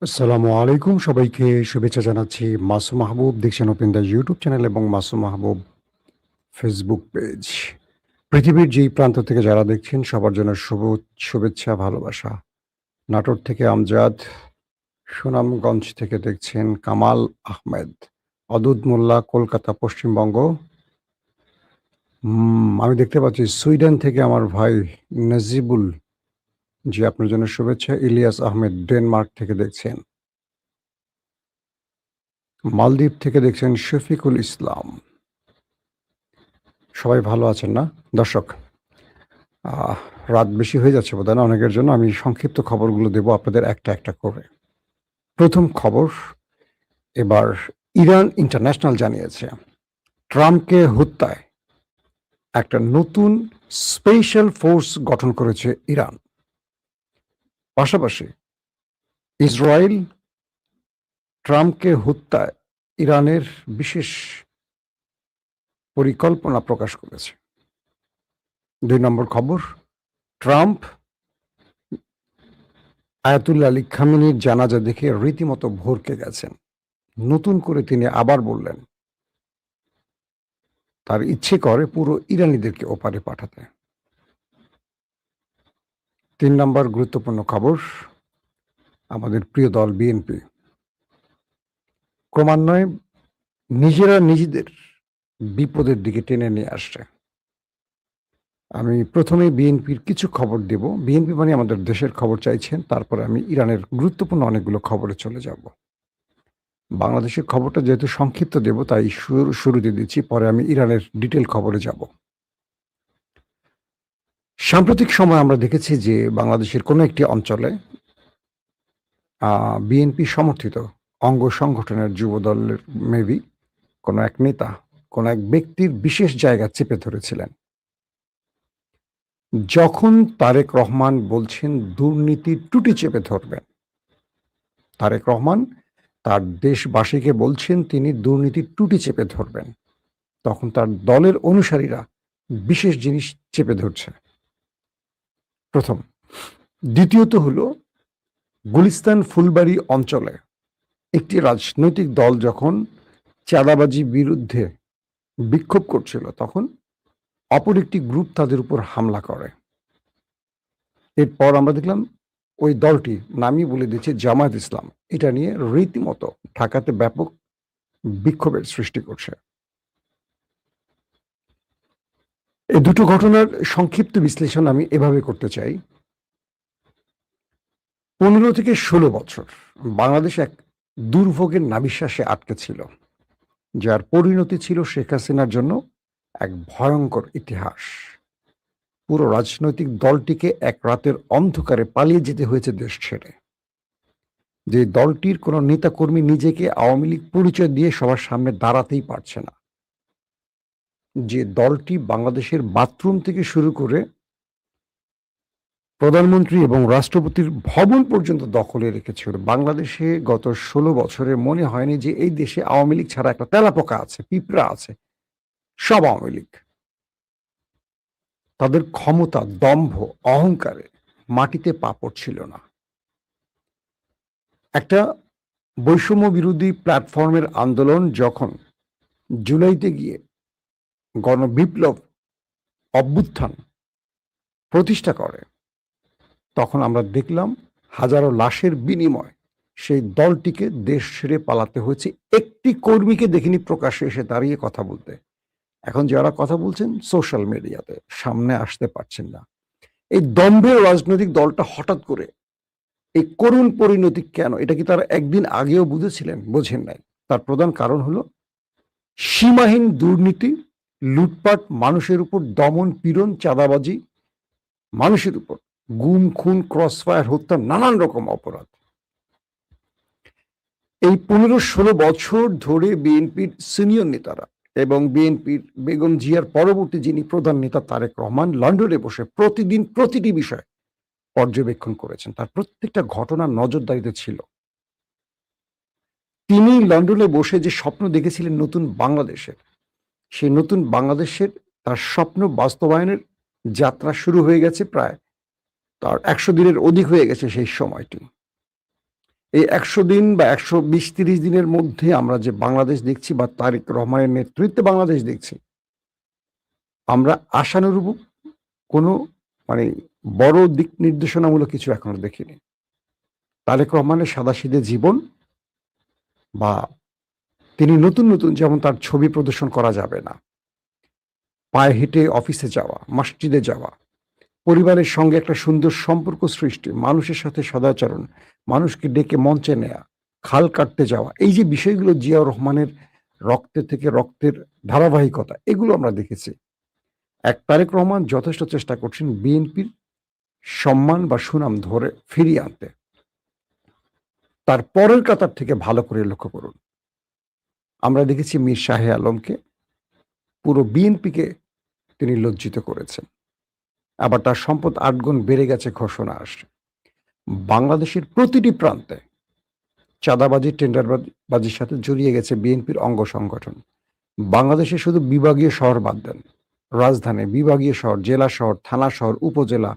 আসসালামু আলাইকুম। সবাইকে শুভেচ্ছা জানাচ্ছি। মাসুম মাহবুব দেখছেন ওপেন দ্য ইউটিউব চ্যানেল এবং মাসুম মাহবুব ফেসবুক পেজ। পৃথিবীর যেই প্রান্ত থেকে যারা দেখছেন সবার জন্য শুভেচ্ছা, ভালোবাসা। নাটোর থেকে আমজাদ, সুনামগঞ্জ থেকে দেখছেন কামাল আহমেদ, অদুদ মোল্লা, কলকাতা, পশ্চিমবঙ্গ। আমি দেখতে পাচ্ছি সুইডেন থেকে আমার ভাই নাজিবুল, জি আপনার জন্য শুভেচ্ছা। ইলিয়াস আহমেদ ডেনমার্ক থেকে দেখছেন। মালদ্বীপ থেকে দেখছেন শফিকুল ইসলাম। সবাই ভালো আছেন না? দর্শক, আহ রাত বেশি হয়ে যাচ্ছে বোধহয় না অনেকের জন্য। আমি সংক্ষিপ্ত খবরগুলো দেব আপনাদের একটা করে। প্রথম খবর, এবার ইরান ইন্টারন্যাশনাল জানিয়েছে ট্রাম্পকে হত্যায় একটা নতুন স্পেশাল ফোর্স গঠন করেছে ইরান। পাশাপাশি ইসরায়েল ট্রাম্পকে হত্যায় ইরানের বিশেষ পরিকল্পনা প্রকাশ করেছে। ২ নম্বর খবর, ট্রাম্প আয়াতুল্লাহ আলী খামেনির জানাজা দেখে রীতিমতো ভড়কে গেছেন। নতুন করে তিনি আবার বললেন তার ইচ্ছে করে পুরো ইরানিদেরকে ওপারে পাঠাতে। ৩ নম্বর গুরুত্বপূর্ণ খবর, আমাদের প্রিয় দল বিএনপি ক্রমান্বয়ে নিজেরা নিজেদের বিপদের দিকে টেনে নিয়ে আসছে। আমি প্রথমেই বিএনপির কিছু খবর দেব। বিএনপি মানে আমাদের দেশের খবর চাইছেন, তারপরে আমি ইরানের গুরুত্বপূর্ণ অনেকগুলো খবরে চলে যাব। বাংলাদেশের খবরটা যেহেতু সংক্ষিপ্ত দেব তাই শুরুতে দিচ্ছি, পরে আমি ইরানের ডিটেইল খবরে যাব। সাম্প্রতিক সময়ে আমরা দেখেছি যে বাংলাদেশের কোনো একটি অঞ্চলে বিএনপি সমর্থিত অঙ্গ সংগঠনের যুবদলের মেবি কোনো এক নেতা কোনো এক ব্যক্তির বিশেষ জায়গা চেপে ধরেছিলেন। যখন তারেক রহমান বলছেন দুর্নীতির টুটি চেপে ধরবেন, তারেক রহমান তার দেশবাসীকে বলছেন তিনি দুর্নীতির টুটি চেপে ধরবেন, তখন তার দলের অনুসারীরা বিশেষ জিনিস চেপে ধরছে। প্রথম। দ্বিতীয়ত হলো, গুলিস্তান ফুলবাড়ি অঞ্চলে একটি রাজনৈতিক দল যখন চাঁদাবাজি বিরুদ্ধে বিক্ষোভ করছিল তখন অপর একটি গ্রুপ তাদের উপর হামলা করে। এরপর আমরা দেখলাম ওই দলটি, নামই বলে দিচ্ছে জামায়াত ইসলাম, এটা নিয়ে রীতিমতো ঢাকাতে ব্যাপক বিক্ষোভের সৃষ্টি করছে। এই দুটো ঘটনার সংক্ষিপ্ত বিশ্লেষণ আমি এভাবে করতে চাই। ১৫ থেকে ১৬ বছর বাংলাদেশ এক দুর্ভোগের নাভিশ্বাসে আটকে ছিল, যার পরিণতি ছিল শেখ হাসিনার জন্য এক ভয়ঙ্কর ইতিহাস। পুরো রাজনৈতিক দলটিকে এক রাতের অন্ধকারে পালিয়ে যেতে হয়েছে দেশ ছেড়ে। যে দলটির কোনো নেতাকর্মী নিজেকে আওয়ামী লীগ পরিচয় দিয়ে সবার সামনে দাঁড়াতেই পারছে না, যে দলটি বাংলাদেশের বাথরুম থেকে শুরু করে প্রধানমন্ত্রী এবং রাষ্ট্রপতির ভবন পর্যন্ত দখলে রেখেছিল। বাংলাদেশে গত ১৬ বছরে মনে হয়নি যে এই দেশে আওয়ামী লীগ ছাড়া একটা তেলাপোকা আছে, পিঁপড়া আছে, সব আওয়ামী লীগ। তাদের ক্ষমতা, দম্ভ, অহংকারে মাটিতে পা পড়ছিল না। একটা বৈষম্য বিরোধী প্ল্যাটফর্মের আন্দোলন যখন জুলাইতে গিয়ে গণবিপ্লব, অভ্যুত্থান প্রতিষ্ঠা করে, তখন আমরা দেখলাম হাজারো লাশের বিনিময় সেই দলটিকে দেশ ছেড়ে পালাতে হয়েছে। একটি কর্মীকে দেখিনি প্রকাশ্যে এসে দাঁড়িয়ে কথা বলতে। এখন যারা কথা বলছেন সোশ্যাল মিডিয়াতে, সামনে আসতে পারছেন না। এই দম্ভের রাজনৈতিক দলটা হঠাৎ করে এই করুণ পরিণতি কেন? এটা কি তারা একদিন আগেও বুঝেছিলেন? বোঝেন নাই। তার প্রধান কারণ হলো সীমাহীন দুর্নীতি, লুটপাট, মানুষের উপর দমন পীড়ন, চাঁদাবাজি, মানুষের উপর গুম, খুন, ক্রসফায়ার, হত্যা, নানান রকম অপরাধ। এই ১৫-১৬ বছর ধরে বিএনপির সিনিয়র নেতারা এবং বিএনপির বেগম জিয়ার পরবর্তী যিনি প্রধান নেতা তারেক রহমান লন্ডনে বসে প্রতিদিন প্রতিটি বিষয় পর্যবেক্ষণ করেছেন। তার প্রত্যেকটা ঘটনা নজরদারিতে ছিল। তিনি লন্ডনে বসে যে স্বপ্ন দেখেছিলেন নতুন বাংলাদেশের, সেই নতুন বাংলাদেশের তার স্বপ্ন বাস্তবায়নের যাত্রা শুরু হয়ে গেছে প্রায় তার ১০০ দিনের অধিক হয়ে গেছে সেই সময়টি। এই 100 দিন বা 120-30 দিনের মধ্যে আমরা যে বাংলাদেশ দেখছি বা তারেক রহমানের নেতৃত্বে বাংলাদেশ দেখছি, আমরা আশানুরূপ কোনো মানে বড় দিক নির্দেশনামূলক কিছু এখনো দেখিনি। তারেক রহমানের সাদাসিধে জীবন বা তিনি নতুন, নতুন যেমন তার ছবি প্রদর্শন করা যাবে না। পায়ে হেঁটে অফিসে যাওয়া, মসজিদে যাওয়া, পরিবারের সঙ্গে একটা সুন্দর সম্পর্ক সৃষ্টি, মানুষের সাথে সদাচরণ, মানুষকে ডেকে মঞ্চে নেয়া, খাল কাটতে যাওয়া, এই যে বিষয়গুলো জিয়াউর রহমানের রক্তে থেকে রক্তের ধারাবাহিকতা, এগুলো আমরা দেখেছি। তারেক রহমান যথেষ্ট চেষ্টা করছেন বিএনপির সম্মান বা সুনাম ধরে ফিরিয়ে আনতে। তার পরের কাতার থেকে ভালো করে লক্ষ্য করুন। আমরা দেখেছি মীর শাহে আলমকে, পুরো বিএনপিকে তিনি লজ্জিত করেছেন। আবার তার সম্পদ 8 গুণ বেড়ে গেছে ঘোষণা আসছে। বাংলাদেশের প্রতিটি প্রান্তে চাঁদাবাজি, টেন্ডারবাজির সাথে জড়িয়ে গেছে বিএনপির অঙ্গ সংগঠন। বাংলাদেশে শুধু বিভাগীয় শহর বাদ দেন, রাজধানী, বিভাগীয় শহর, জেলা শহর, থানা শহর, উপজেলা,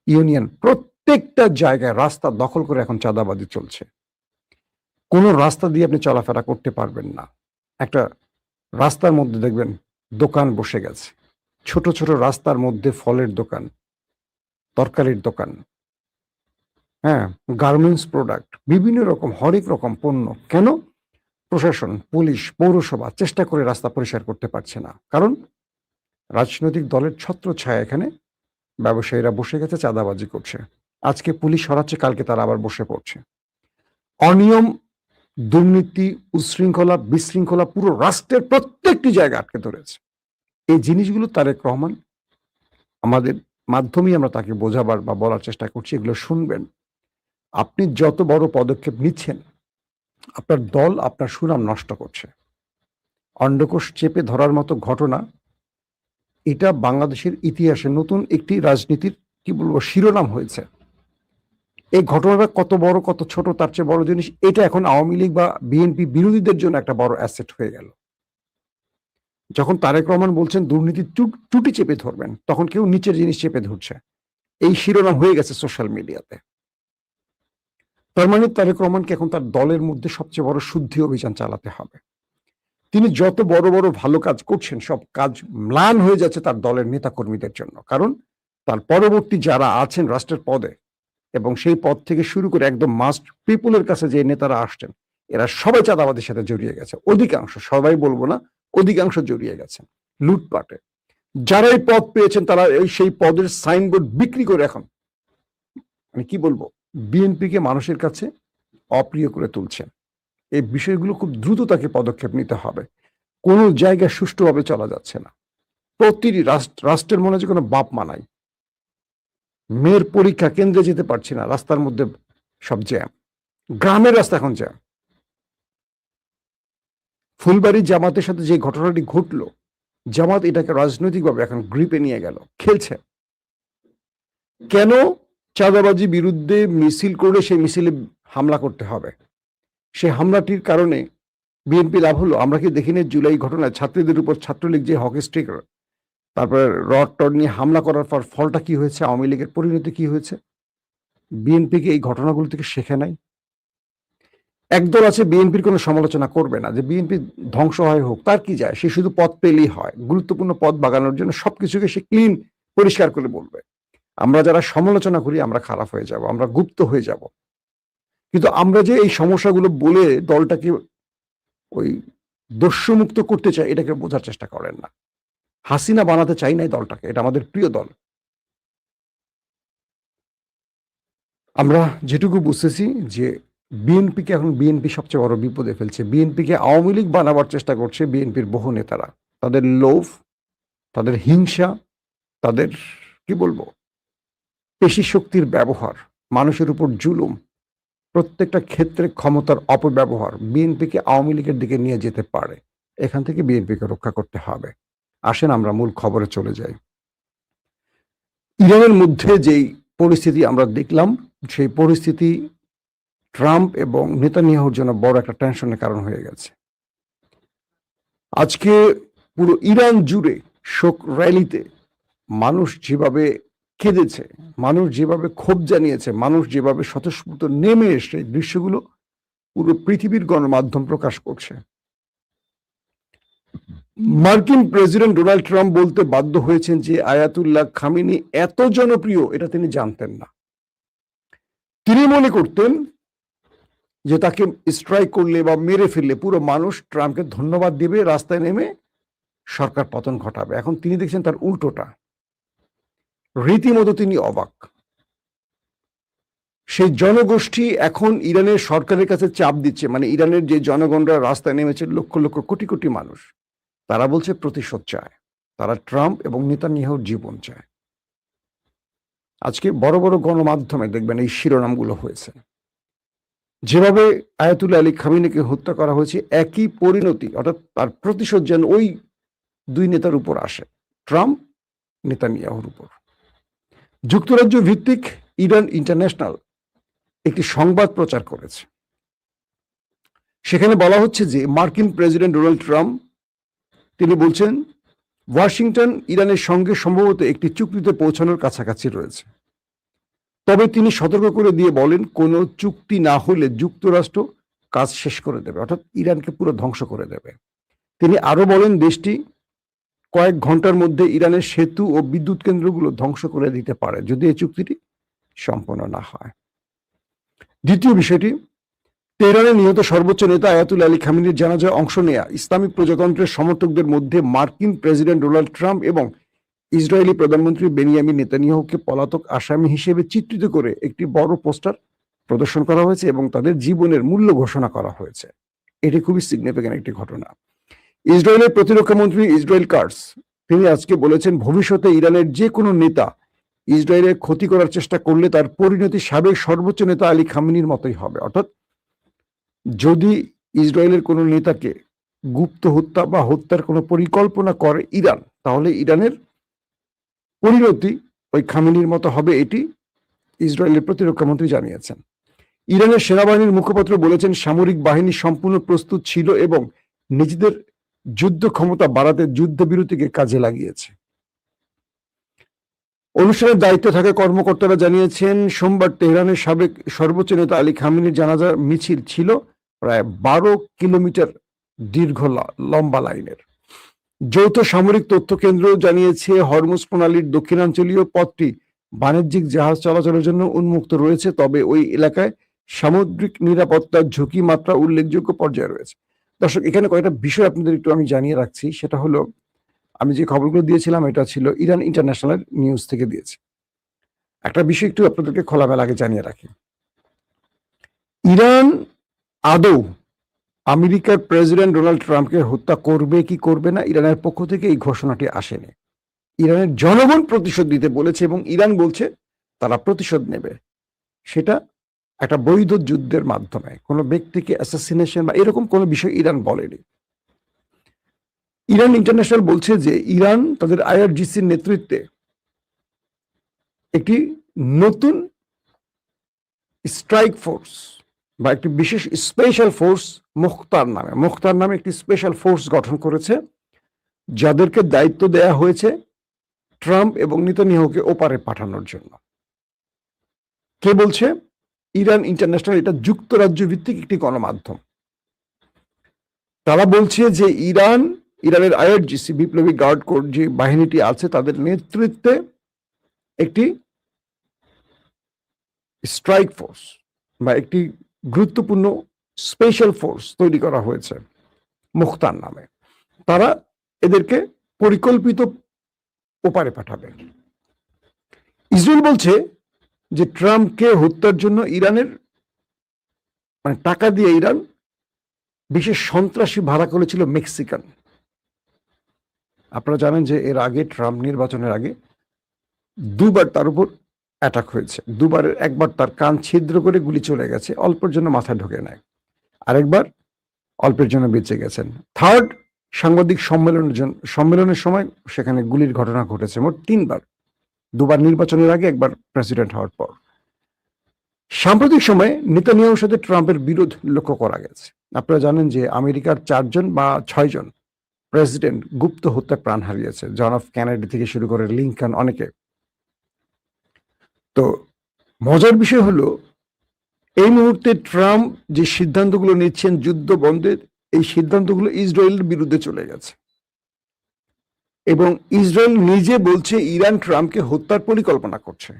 ইউনিয়ন, প্রত্যেকটা জায়গায় রাস্তা দখল করে এখন চাঁদাবাজি চলছে। কোনো রাস্তা দিয়ে আপনি চলাফেরা করতে পারবেন না। একটা রাস্তার মধ্যে দেখবেন দোকান বসে গেছে, ছোট ছোট রাস্তার মধ্যে ফলের দোকান, তরকারির দোকান, হ্যাঁ, গার্মেন্টস প্রোডাক্ট, বিভিন্ন রকম হরেক রকম পণ্য। কেন? প্রশাসন, পুলিশ, পৌরসভা চেষ্টা করে রাস্তা পরিষ্কার করতে পারছে না, কারণ রাজনৈতিক দলের ছত্রছায়া এখানে ব্যবসায়ীরা বসে গেছে, চাঁদাবাজি করছে। আজকে পুলিশ সরাচ্ছে, কালকে তারা আবার বসে পড়ছে। অনিয়ম, দুর্নীতি, উচ্ছৃঙ্খলা, বিশৃঙ্খলা পুরো রাষ্ট্রের প্রত্যেকটি জায়গা আটকে ধরেছে। এই জিনিসগুলো তারেক রহমান, আমাদের মাধ্যমেই আমরা তাকে বোঝাবার বা বলার চেষ্টা করছি, এগুলো শুনবেন। আপনি যত বড় পদক্ষেপ নিচ্ছেন, আপনার দল আপনার সুনাম নষ্ট করছে। অন্ডকোষ চেপে ধরার মতো ঘটনা, এটা বাংলাদেশের ইতিহাসে নতুন একটি রাজনীতির কি বলবো শিরোনাম হয়েছে। এই ঘটনাটা কত বড় কত ছোট তার চেয়ে বড় জিনিস, এটা এখন আওয়ামী লীগ বা বিএনপি বিরোধীদের জন্য একটা বড় অ্যাসেট হয়ে গেল। যখন তারেক রহমান বলছেন দুর্নীতির টুটি চেপে ধরবেন, তখন কেউ নিচের জিনিস চেপে ধরছে। এই শিরোনাম হয়ে গেছে সোশ্যাল মিডিয়াতে। তার মানে তারেক রহমানকে এখন তার দলের মধ্যে সবচেয়ে বড় শুদ্ধি অভিযান চালাতে হবে। তিনি যত বড় বড় ভালো কাজ করছেন, সব কাজ ম্লান হয়ে যাচ্ছে তার দলের নেতাকর্মীদের জন্য। কারণ তার পরবর্তী যারা আছেন রাষ্ট্রের পদে, এবং সেই পদ থেকে শুরু করে একদম মাস্ট পিপুলের কাছে যে নেতারা আসছেন, এরা সবাই চাঁদাবাদের সাথে জড়িয়ে গেছে। অধিকাংশ, সবাই বলবো না, অধিকাংশ জড়িয়ে গেছে লুটপাটে। যারাই পদ পেয়েছেন তারা সেই পদের সাইনবোর্ড বিক্রি করে এখন মানে কি বলবো বিএনপিকে মানুষের কাছে অপ্রিয় করে তুলছেন। এই বিষয়গুলো খুব দ্রুত তাকে পদক্ষেপ নিতে হবে। কোনো জায়গায় সুষ্ঠুভাবে চলা যাচ্ছে না। প্রতিটি রাষ্ট্রের মনে হচ্ছে কোনো বাপ মা নাই। মেয়ের পরীক্ষা কেন্দ্রে যেতে পারছি না, রাস্তার মধ্যে সব জ্যাম। গ্রামের রাস্তা এখন জ্যাম। ফুলবাড়ি জামাতের সাথে যে ঘটনাটি ঘটলো, জামাত এটাকে রাজনৈতিকভাবে এখন গ্রিপে নিয়ে গেল, খেলছে। কেন চাঁদাবাজি বিরুদ্ধে মিছিল করলে সেই মিছিলে হামলা করতে হবে? সেই হামলাটির কারণে বিএনপি লাভ হলো? আমরা কি দেখিনি জুলাই ঘটনায় ছাত্রীদের উপর ছাত্রলীগ যে হকি স্টিক, তারপরে রড টড নিয়ে হামলা করার পর ফলটা কি হয়েছে? আওয়ামী লীগের পরিণতি কি হয়েছে? বিএনপিকে এই ঘটনাগুলো থেকে শেখে নাই? একদল আছে বিএনপির কোনো সমালোচনা করবে না, যে বিএনপি ধ্বংস হয় হোক, তার কি যায়, সে শুধু পদ পেলেই হয়। গুরুত্বপূর্ণ পদ বাগানোর জন্য সবকিছুকে সে ক্লিন, পরিষ্কার করে বলবে। আমরা যারা সমালোচনা করি আমরা খারাপ হয়ে যাব, আমরা গুপ্ত হয়ে যাব। কিন্তু আমরা যে এই সমস্যাগুলো বলে দলটাকে ওই দস্যুমুক্ত করতে চাই, এটাকে বোঝার চেষ্টা করেন না। হাসিনা বানাতে চাই না এই দলটাকে, এটা আমাদের প্রিয় দল। আমরা যেটুকু বুঝতেছি যে বিএনপিকে এখন বিএনপি সবচেয়ে বড় বিপদে ফেলছে। বিএনপিকে আওয়ামী লীগ বানাবার চেষ্টা করছে বিএনপির বহু নেতারা। তাদের লোভ, তাদের হিংসা, তাদের কি বলবো পেশি শক্তির ব্যবহার, মানুষের উপর জুলুম, প্রত্যেকটা ক্ষেত্রে ক্ষমতার অপব্যবহার বিএনপিকে আওয়ামী লীগের দিকে নিয়ে যেতে পারে। এখান থেকে বিএনপিকে রক্ষা করতে হবে। আসেন আমরা মূল খবরে চলে যাই। ইরানের মধ্যে যেই পরিস্থিতি আমরা দেখলাম, সেই পরিস্থিতি ট্রাম্প এবং নেতানিয়াহুর জন্য বড় একটা টেনশনের কারণ হয়ে গেছে। আজকে পুরো ইরান জুড়ে শোক র্যালিতে মানুষ যেভাবে কেঁদেছে, মানুষ যেভাবে ক্ষোভ জানিয়েছে, মানুষ যেভাবে স্বতঃস্ফূর্ত নেমে এসে দৃশ্যগুলো পুরো পৃথিবীর গণমাধ্যম প্রকাশ করছে। মার্কিন প্রেসিডেন্ট ডোনাল্ড ট্রাম্প বলতে বাধ্য হয়েছেন যে আয়াতুল্লাহ খামেনি এত জনপ্রিয় এটা তিনি জানতেন না। তিনি মনে করতেন যে তাকে স্ট্রাইক করলে বা মেরে ফেললে পুরো মানুষ ট্রাম্পকে ধন্যবাদ দিবে, রাস্তায় নেমে সরকার পতন ঘটাবে। এখন তিনি দেখছেন তার উল্টোটা, রীতিমতো তিনি অবাক। সেই জনগোষ্ঠী এখন ইরানের সরকারের কাছে চাপ দিচ্ছে, মানে ইরানের যে জনগণরা রাস্তায় নেমেছে লক্ষ লক্ষ কোটি কোটি মানুষ, তারা বলছে প্রতিশোধ চায়, তারা ট্রাম্প এবং নেতানিয়াহুর জীবন চায়। আজকে বড় বড় গণমাধ্যমে দেখবেন এই শিরোনামগুলো হয়েছে। যেভাবে আয়াতুল্লাহ আলী খামেনিকে হত্যা করা হয়েছে, একই পরিণতি অর্থাৎ তার প্রতিশোধ যেন ওই দুই নেতার উপর আসে, ট্রাম্প নেতানিয়াহুর উপর। যুক্তরাজ্য ভিত্তিক ইরান ইন্টারন্যাশনাল একটি সংবাদ প্রচার করেছে। সেখানে বলা হচ্ছে যে মার্কিন প্রেসিডেন্ট ডোনাল্ড ট্রাম্প তিনি বলছেন ওয়াশিংটন ইরানের সঙ্গে সম্ভবত একটি চুক্তিতে পৌঁছানোর কাছাকাছি রয়েছে, তবে তিনি সতর্ক করে দিয়ে বলেন কোনো চুক্তি না হলে যুক্তরাষ্ট্র কাজ শেষ করে দেবে, অর্থাৎ ইরানকে পুরো ধ্বংস করে দেবে। তিনি আরো বলেন দেশটি কয়েক ঘন্টার মধ্যে ইরানের সেতু ও বিদ্যুৎ কেন্দ্রগুলো ধ্বংস করে দিতে পারে যদি এই চুক্তিটি সম্পন্ন না হয়। দ্বিতীয় বিষয়টি, তেহরানে নিহত সর্বোচ্চ নেতা আয়াতুল্লাহ আলী খামেনির জানাজায় অংশ নেয়া ইসলামিক প্রজাতন্ত্রের সমর্থকদের মধ্যে মার্কিন প্রেসিডেন্ট ডোনাল্ড ট্রাম্প এবং ইসরায়েলি প্রধানমন্ত্রী বেনিয়ামিন নেতানিয়াহুকে পলাতক আসামি হিসেবে চিত্রিত করে একটি বড় পোস্টার প্রদর্শন করা হয়েছে এবং তাদের জীবনের মূল্য ঘোষণা করা হয়েছে। এটি খুবই সিগনিফিক্যান্ট একটি ঘটনা। ইসরায়েলের প্রতিরক্ষা মন্ত্রী ইসরায়েল কাটস তিনি আজকে বলেছেন ভবিষ্যতে ইরানের যে কোনো নেতা ইসরায়েলের ক্ষতি করার চেষ্টা করলে তার পরিণতি সাবেক সর্বোচ্চ নেতা আলী খামেনির মতোই হবে। অর্থাৎ যদি ইসরায়েলের কোনো নেতাকে গুপ্ত হত্যা বা হত্যার কোনো পরিকল্পনা করে ইরান, তাহলে ইরানের পরিণতি ওই খামেনির মতো হবে, এটি ইসরায়েলের প্রতিরক্ষা মন্ত্রী জানিয়েছেন। ইরানের সেনাবাহিনীর মুখপাত্র বলেছেন সামরিক বাহিনী সম্পূর্ণ প্রস্তুত ছিল এবং নিজেদের যুদ্ধ ক্ষমতা বাড়াতে যুদ্ধবিরতিকে কাজে লাগিয়েছে। অনুষ্ঠানের দায়িত্বে থাকা কর্মকর্তারা জানিয়েছেন সোমবার তেহরানের সাবেক সর্বোচ্চ নেতা আলী খামেনির জানাজা মিছিল ছিল প্রায় 12 কিলোমিটার দীর্ঘ লম্বা লাইনের। যৌথ সামরিক তথ্য কেন্দ্র জানিয়েছে হরমুজ প্রণালীর দক্ষিণাঞ্চলীয় পথটি বাণিজ্যিক জাহাজ চলাচলের জন্য উন্মুক্ত রয়েছে, তবে ওই এলাকায় সামুদ্রিক নিরাপত্তার ঝুঁকি মাত্রা উল্লেখযোগ্য পর্যায়ে রয়েছে। দর্শক, এখানে কয়েকটা বিষয় আপনাদের একটু আমি জানিয়ে রাখছি। সেটা হলো, আমি যে খবরগুলো দিয়েছিলাম এটা ছিল ইরান ইন্টারন্যাশনাল নিউজ থেকে দিয়েছি। একটা বিষয় একটু আপনাদেরকে খোলামেলা আগে জানিয়ে রাখি, ইরান আদৌ আমেরিকার প্রেসিডেন্ট ডোনাল্ড ট্রাম্পকে হত্যা করবে কি করবে না, ইরানের পক্ষ থেকে এই ঘোষণাটি আসেনি। ইরানের জনগণ প্রতিশোধ দিতে বলেছে এবং ইরান বলছে তারা প্রতিশোধ নেবে, সেটা একটা বৈধ যুদ্ধের মাধ্যমে, কোনো ব্যক্তিকে অ্যাসাসিনেশন বা এরকম কোনো বিষয় ইরান বলেনি। ইরান ইন্টারন্যাশনাল বলছে যে ইরান তাদের আইআরজিসির নেতৃত্বে একটি নতুন স্ট্রাইক ফোর্স বা একটি বিশেষ স্পেশাল ফোর্স মুখতার নামে একটি স্পেশাল ফোর্স গঠন করেছে, যাদেরকে দায়িত্ব দেয়া হয়েছে ট্রাম্প এবং নেতানিয়াহুকে ওপারে পাঠানোর জন্য। কে বলছে? ইরান ইন্টারন্যাশনাল, এটা যুক্তরাজ্য ভিত্তিক একটি গণমাধ্যম। তারা বলছে যে ইরানের আইআরজিসি বিপ্লবী গার্ড কোর যে বাহিনীটি আছে তাদের নেতৃত্বে একটি স্ট্রাইক ফোর্স বা একটি গুরুত্বপূর্ণ স্পেশাল ফোর্স তৈরি করা হয়েছে মুখতার নামে। তারা এদেরকে পরিকল্পিত ওপারে পাঠাবে। ইসরায়েল বলছে যে ট্রাম্পকে হত্যার জন্য ইরানের টাকা দিয়ে ইরান বিশেষ সন্ত্রাসী ভাড়া করেছিল মেক্সিকান। আপনারা জানেন যে এর আগে ট্রাম্প নির্বাচনের আগে দুবার তার উপর অ্যাটাক হয়েছে। দুবারের একবার তার কান ছিদ্র করে গুলি চলে গেছে, অল্পের জন্য মাথায় ঢোকে নেয়, আরেকবার অল্পের জন্য বেঁচে গেছেন। থার্ড সাংবাদিক সম্মেলনের সময় সেখানে গুলির ঘটনা ঘটেছে মোট 3 বার, দুবার নির্বাচনের আগে, একবার প্রেসিডেন্ট হওয়ার পর। সাম্প্রতিক সময়ে নেতানিয়াহুর সাথে ট্রাম্পের বিরোধ লক্ষ্য করা গেছে। আপনারা জানেন যে আমেরিকার 4 জন বা 6 জন প্রেসিডেন্ট গুপ্ত হত্যায় প্রাণ হারিয়েছে, জন এফ কেনেডি থেকে শুরু করে লিঙ্কন, অনেকে। তো মজার বিষয় হলো এই মুহূর্তে ট্রাম্প যে সিদ্ধান্তগুলো নিচ্ছেন যুদ্ধ বন্ধের, এই সিদ্ধান্তগুলো ইসরায়েলের বিরুদ্ধে চলে গেছে এবং ইসরায়েল নিজে বলছে ইরান ট্রাম্পকে হত্যার পরিকল্পনা করছে।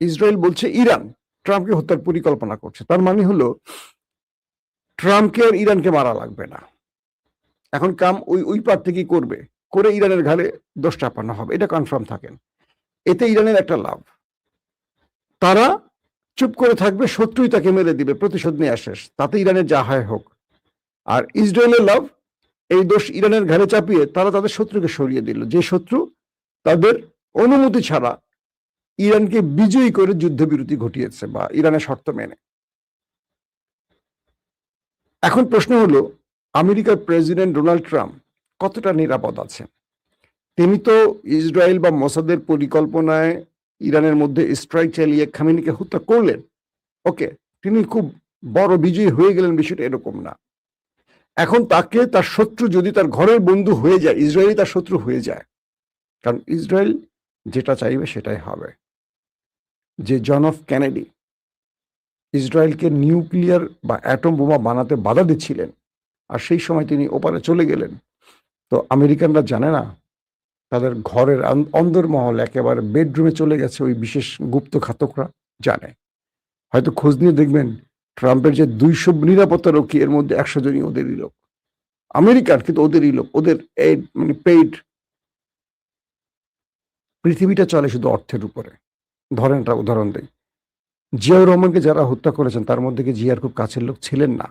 ইসরায়েল বলছে ইরান ট্রাম্পকে হত্যার পরিকল্পনা করছে। তার মানে হলো ট্রাম্পকে আর ইরানকে মারা লাগবে না। এখন কাম ওই প্রার্থী কি করবে, করে ইরানের ঘাড়ে দোষ চাপানো হবে, এটা কনফার্ম থাকেন। এতে ইরানের একটা লাভ, তারা চুপ করে থাকবে, শত্রুই তাকে মেরে দিবে, প্রতিশোধ নিয়ে শেষ, তাতে ইরানের যা হয় হোক। আর ইসরায়েলের লাভ, এই দোষ ইরানের ঘাড়ে চাপিয়ে তারা তাদের শত্রুকে সরিয়ে দিল, যে শত্রু তাদের অনুমতি ছাড়া ইরানকে বিজয়ী করে যুদ্ধবিরতি ঘটিয়েছে বা ইরানের শর্ত মেনে। এখন প্রশ্ন হলো, আমেরিকার প্রেসিডেন্ট ডোনাল্ড ট্রাম্প কতটা নিরাপদ আছেন? তিনি তো ইসরায়েল বা মোসাদের পরিকল্পনায় ইরানের মধ্যে স্ট্রাইক চালিয়ে খামেনিকে হত্যা করলেন, ওকে, তিনি খুব বড় বিজয়ী হয়ে গেলেন, বিষয়টা এরকম না। এখন তাকে তার শত্রু যদি তার ঘরের বন্ধু হয়ে যায়, ইসরায়েলই তার শত্রু হয়ে যায়, কারণ ইসরায়েল যেটা চাইবে সেটাই হবে। যে জন এফ কেনেডি ইসরায়েলকে নিউক্লিয়ার বা অ্যাটম বোমা বানাতে বাধা দিচ্ছিলেন, আর সেই সময় তিনি ওপারে চলে গেলেন, তো আমেরিকানরা জানে না তাদের ঘরের অন্দরমহল একেবারে বেডরুমে চলে গেছে ওই বিশেষ গুপ্ত ঘাতকরা জানে। হয়তো খোঁজ নিয়ে দেখবেন ট্রাম্পের যে 200 নিরাপত্তা রক্ষী, এর মধ্যে 100 জনই ওদেরই লোক, আমেরিকার, কিন্তু ওদেরই লোক, ওদের মানে পেইড। পৃথিবীটা চলে শুধু অর্থের উপরে। ধরেন একটা উদাহরণ দেই, জিয়াউর রহমানকে যারা হত্যা করেছেন তার মধ্যে কি জিয়ার খুব কাছের লোক ছিলেন না?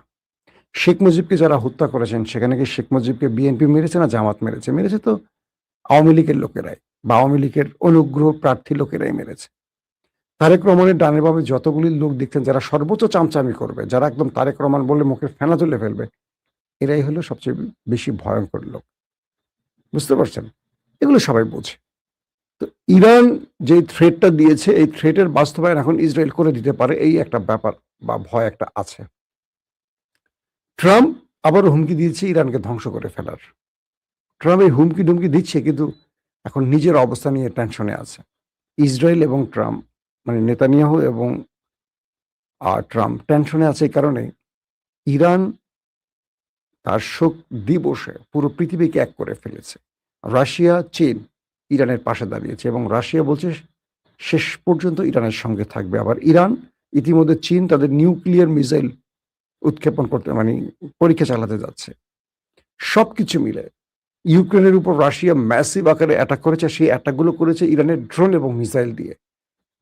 শেখ মুজিবকে যারা হত্যা করেছেন সেখানে কি শেখ মুজিবকে বিএনপি মেরেছে না জামাত মেরেছে? মেরেছে তো আওয়ামী লীগের লোকেরাই বা আওয়ামী লীগের অনুগ্রহ প্রার্থী লোকেরাই মেরেছে। তারেক রহমানের ডানে বামে যতগুলি লোক দেখতেন যারা সর্বোচ্চ চামচামি করবে, যারা একদম তারেক রহমান বললে মুখে ফেনা তুলে ফেলবে, এরাই হলো সবচেয়ে বেশি ভয়ঙ্কর লোক। বুঝতে পারছেন? এগুলো সবাই বোঝে। তো ইরান যে থ্রেটটা দিয়েছে, এই থ্রেটের বাস্তবায়ন এখন ইসরায়েল করে দিতে পারে, এই একটা ব্যাপার বা ভয় একটা আছে। ট্রাম্প আবারও হুমকি দিয়েছে ইরানকে ধ্বংস করে ফেলার। ট্রাম্প এই হুমকি ডুমকি দিচ্ছে, কিন্তু এখন নিজের অবস্থা নিয়ে টেনশনে আছে। ইসরায়েল এবং ট্রাম্প, মানে নেতানিয়াহু এবং ট্রাম্প টেনশনে আছে এই কারণে, ইরান তার শোক দিবসে পুরো পৃথিবীকে এক করে ফেলেছে। রাশিয়া, চীন ইরানের পাশে দাঁড়িয়েছে এবং রাশিয়া বলছে শেষ পর্যন্ত ইরানের সঙ্গে থাকবে। আবার ইরান ইতিমধ্যে চীন তাদের নিউক্লিয়ার মিসাইল উৎক্ষেপণ করতে, মানে পরীক্ষা চালাতে যাচ্ছে। সবকিছু মিলে ইউক্রেনের উপর রাশিয়া ম্যাসিভ আকারে অ্যাটাক করেছে, সেই অ্যাটাকগুলো করেছে ইরানের ড্রোন এবং মিসাইল দিয়ে,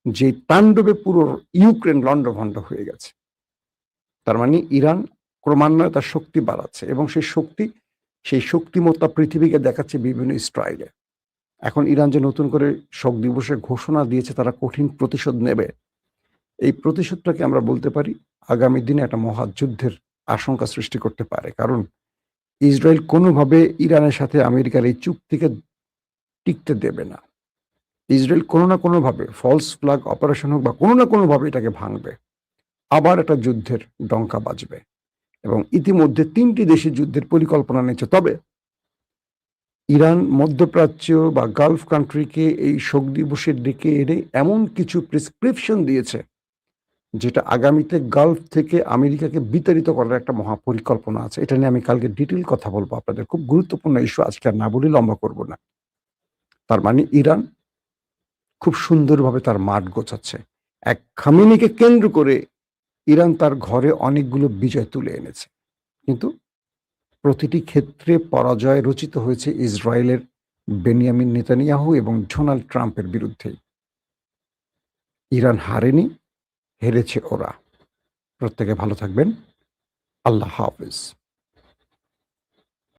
যে তাণ্ডবে পুরো ইউক্রেন লণ্ডভণ্ড হয়ে গেছে। তার মানে ইরান ক্রমান্বয়ে তার শক্তি বাড়াচ্ছে এবং সেই শক্তিমত্তা পৃথিবীকে দেখাচ্ছে বিভিন্ন স্টাইলে। এখন ইরান যে নতুন করে শোক দিবসের ঘোষণা দিয়েছে, তারা কঠিন প্রতিশোধ নেবে। এই প্রতিশোধটাকে আমরা বলতে পারি আগামী দিনে একটা মহাযুদ্ধের আশঙ্কা সৃষ্টি করতে পারে, কারণ ইসরায়েল কোনোভাবে ইরানের সাথে আমেরিকার এই চুক্তিকে টিকতে দেবে না। ইসরায়েল কোনো না কোনোভাবে ফলস ফ্ল্যাগ অপারেশন হোক বা কোনো না কোনোভাবে এটাকে ভাঙবে, আবার একটা যুদ্ধের ডঙ্কা বাজবে এবং ইতিমধ্যে 3টি দেশে যুদ্ধের পরিকল্পনা নিচ্ছে। তবে ইরান মধ্যপ্রাচ্য বা গালফ কান্ট্রিকে এই শোক দিবসের দিকে এনে এমন কিছু প্রেসক্রিপশন দিয়েছে, যেটা আগামীতে গালফ থেকে আমেরিকাকে বিতাড়িত করার একটা মহাপরিকল্পনা আছে। এটা নিয়ে আমি কালকে ডিটেইল কথা বলবো আপনাদের, খুব গুরুত্বপূর্ণ ইস্যু, আজকে আর না বলে লম্বা করব না। তার মানে ইরান খুব সুন্দরভাবে তার মাঠ গোছাচ্ছে। এক খামেনিকে কেন্দ্র করে ইরান তার ঘরে অনেকগুলো বিজয় তুলে এনেছে, কিন্তু প্রতিটি ক্ষেত্রে পরাজয় রচিত হয়েছে ইসরায়েলের বেনিয়ামিন নেতানিয়াহু এবং ডোনাল্ড ট্রাম্পের বিরুদ্ধেই। ইরান হারেনি, হেরেছে ওরা। প্রত্যেকে ভালো থাকবেন। আল্লাহ হাফেজ।